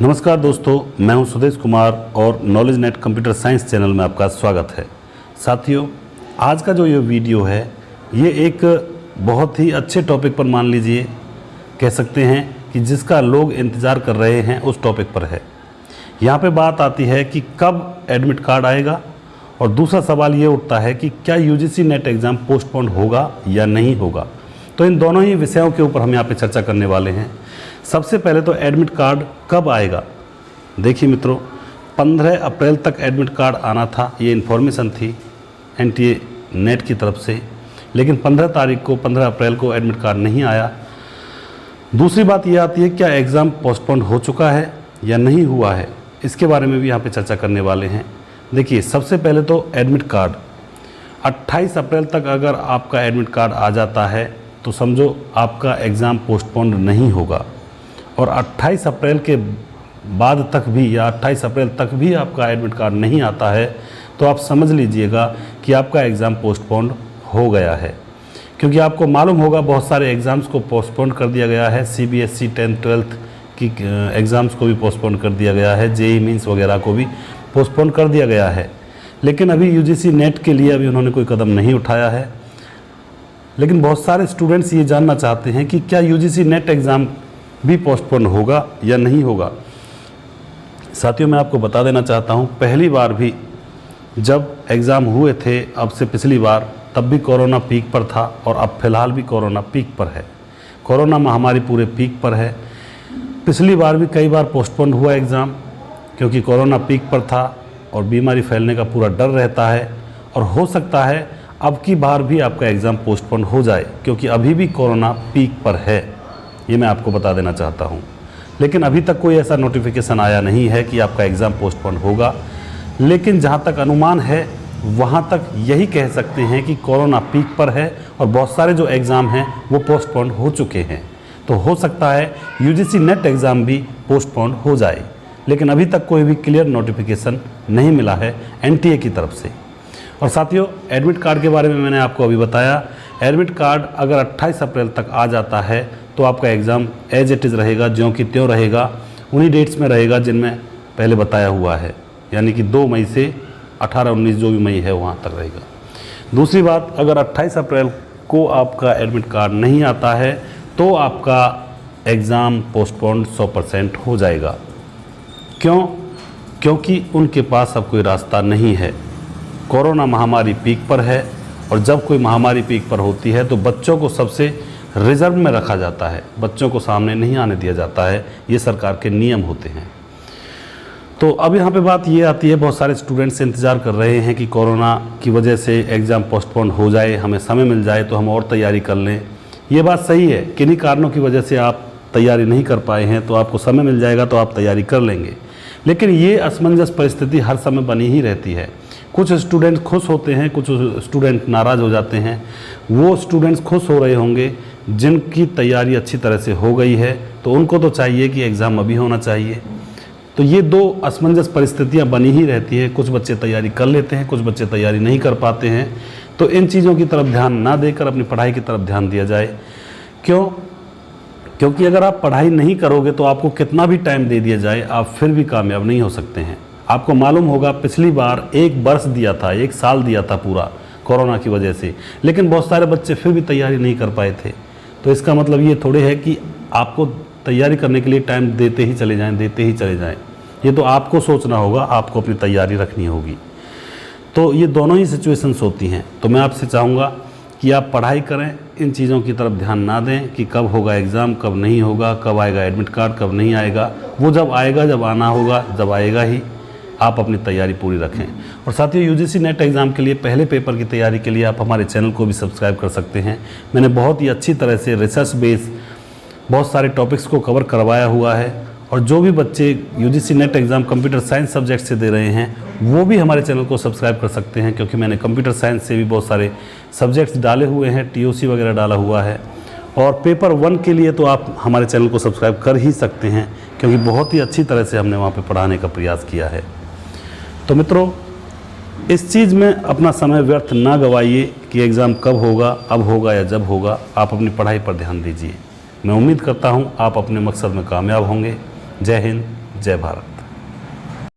नमस्कार दोस्तों, मैं हूं सुदेश कुमार और knowledge net computer science channel में आपका स्वागत है। साथियों, आज का जो ये वीडियो है ये एक बहुत ही अच्छे टॉपिक पर मान लीजिए कह सकते हैं कि जिसका लोग इंतज़ार कर रहे हैं उस टॉपिक पर है। यहाँ पे बात आती है कि कब एडमिट कार्ड आएगा और दूसरा सवाल ये उठता है कि क्या यूजीसी नेट एग्ज़ाम पोस्टपोन होगा या नहीं होगा। तो इन दोनों ही विषयों के ऊपर हम यहाँ पे चर्चा करने वाले हैं। सबसे पहले तो एडमिट कार्ड कब आएगा। देखिए मित्रों, 15 अप्रैल तक एडमिट कार्ड आना था, ये इन्फॉर्मेशन थी एनटीए नेट की तरफ से, लेकिन 15 अप्रैल को एडमिट कार्ड नहीं आया। दूसरी बात ये आती है क्या एग्ज़ाम पोस्टपोन हो चुका है या नहीं हुआ है, इसके बारे में भी यहाँ पे चर्चा करने वाले हैं। देखिए, सबसे पहले तो एडमिट कार्ड 28 अप्रैल तक अगर आपका एडमिट कार्ड आ जाता है तो समझो आपका एग्ज़ाम पोस्टपोन नहीं होगा, और 28 अप्रैल के बाद तक भी या 28 अप्रैल तक भी आपका एडमिट कार्ड नहीं आता है तो आप समझ लीजिएगा कि आपका एग्ज़ाम पोस्टपोन हो गया है। क्योंकि आपको मालूम होगा बहुत सारे एग्ज़ाम्स को पोस्टपोन कर दिया गया है। सीबीएसई 10th 12th की एग्ज़ाम्स को भी पोस्टपोन कर दिया गया है, जेईई मीन्स वगैरह को भी पोस्टपोन कर दिया गया है। लेकिन अभी यूजीसी नेट के लिए अभी उन्होंने कोई कदम नहीं उठाया है। लेकिन बहुत सारे स्टूडेंट्स ये जानना चाहते हैं कि क्या यूजीसी नेट एग्ज़ाम भी पोस्टपोन होगा या नहीं होगा। साथियों, मैं आपको बता देना चाहता हूँ, पहली बार भी जब एग्ज़ाम हुए थे अब से पिछली बार, तब भी कोरोना पीक पर था और अब फ़िलहाल भी कोरोना पीक पर है। कोरोना महामारी पूरे पीक पर है। पिछली बार भी कई बार पोस्टपोन हुआ एग्ज़ाम क्योंकि कोरोना पीक पर था और बीमारी फैलने का पूरा डर रहता है, और हो सकता है अब की बार भी आपका एग्ज़ाम पोस्टपोन हो जाए क्योंकि अभी भी कोरोना पीक पर है। ये मैं आपको बता देना चाहता हूँ। लेकिन अभी तक कोई ऐसा नोटिफिकेशन आया नहीं है कि आपका एग्ज़ाम पोस्टपोन होगा। लेकिन जहाँ तक अनुमान है वहाँ तक यही कह सकते हैं कि कोरोना पीक पर है और बहुत सारे जो एग्ज़ाम हैं वो पोस्टपोन हो चुके हैं। तो हो सकता है यूजीसी नेट एग्ज़ाम भी पोस्टपोन हो जाए, लेकिन अभी तक कोई भी क्लियर नोटिफिकेशन नहीं मिला है एनटीए की तरफ से। और साथियों, एडमिट कार्ड के बारे में मैंने आपको अभी बताया। एडमिट कार्ड अगर 28 अप्रैल तक आ जाता है तो आपका एग्ज़ाम एज इट इज़ रहेगा, ज्यों की त्यों रहेगा, उन्हीं डेट्स में रहेगा जिनमें पहले बताया हुआ है, यानी कि 2 मई से 18-19 जो भी मई है वहाँ तक रहेगा। दूसरी बात, अगर 28 अप्रैल को आपका एडमिट कार्ड नहीं आता है तो आपका एग्ज़ाम पोस्टपोन 100% हो जाएगा। क्यों? क्योंकि उनके पास अब कोई रास्ता नहीं है। कोरोना महामारी पीक पर है, और जब कोई महामारी पीक पर होती है तो बच्चों को सबसे रिजर्व में रखा जाता है, बच्चों को सामने नहीं आने दिया जाता है। ये सरकार के नियम होते हैं। तो अब यहाँ पे बात ये आती है, बहुत सारे स्टूडेंट्स इंतज़ार कर रहे हैं कि कोरोना की वजह से एग्ज़ाम पोस्टपोन हो जाए, हमें समय मिल जाए तो हम और तैयारी कर लें। ये बात सही है, किन्हीं कारणों की वजह से आप तैयारी नहीं कर पाए हैं तो आपको समय मिल जाएगा तो आप तैयारी कर लेंगे। लेकिन ये असमंजस परिस्थिति हर समय बनी ही रहती है। कुछ स्टूडेंट खुश होते हैं, कुछ स्टूडेंट नाराज़ हो जाते हैं। वो स्टूडेंट्स खुश हो रहे होंगे जिनकी तैयारी अच्छी तरह से हो गई है, तो उनको तो चाहिए कि एग्ज़ाम अभी होना चाहिए। तो ये दो असमंजस परिस्थितियाँ बनी ही रहती है। कुछ बच्चे तैयारी कर लेते हैं, कुछ बच्चे तैयारी नहीं कर पाते हैं। तो इन चीज़ों की तरफ ध्यान ना देकर अपनी पढ़ाई की तरफ ध्यान दिया जाए। क्यों? क्योंकि अगर आप पढ़ाई नहीं करोगे तो आपको कितना भी टाइम दे दिया जाए, आप फिर भी कामयाब नहीं हो सकते हैं। आपको मालूम होगा पिछली बार 1 वर्ष दिया था, 1 साल दिया था पूरा कोरोना की वजह से, लेकिन बहुत सारे बच्चे फिर भी तैयारी नहीं कर पाए थे। तो इसका मतलब ये थोड़े है कि आपको तैयारी करने के लिए टाइम देते ही चले जाएं। ये तो आपको सोचना होगा, आपको अपनी तैयारी रखनी होगी। तो ये दोनों ही सिचुएशंस होती हैं। तो मैं आपसे चाहूँगा कि आप पढ़ाई करें, इन चीज़ों की तरफ ध्यान ना दें कि कब होगा एग्ज़ाम, कब नहीं होगा, कब आएगा एडमिट कार्ड, कब नहीं आएगा। वो जब आएगा, जब आना होगा, जब आएगा ही आप अपनी तैयारी पूरी रखें। और साथियों, यूजीसी नेट एग्ज़ाम के लिए पहले पेपर की तैयारी के लिए आप हमारे चैनल को भी सब्सक्राइब कर सकते हैं। मैंने बहुत ही अच्छी तरह से रिसर्च बेस बहुत सारे टॉपिक्स को कवर करवाया हुआ है, और जो भी बच्चे UGC net exam computer science subject से दे रहे हैं वो भी हमारे चैनल को सब्सक्राइब कर सकते हैं, क्योंकि मैंने कंप्यूटर साइंस से भी बहुत सारे सब्जेक्ट्स डाले हुए हैं, टीओसी वगैरह डाला हुआ है। और पेपर 1 के लिए तो आप हमारे चैनल को सब्सक्राइब कर ही सकते हैं, क्योंकि बहुत ही अच्छी तरह से हमने वहाँ पे पढ़ाने का प्रयास किया है। तो मित्रों, इस चीज़ में अपना समय व्यर्थ ना गवाइए कि एग्ज़ाम कब होगा, अब होगा या जब होगा। आप अपनी पढ़ाई पर ध्यान दीजिए। मैं उम्मीद करता हूँ आप अपने मकसद में कामयाब होंगे। जय हिंद, जय भारत।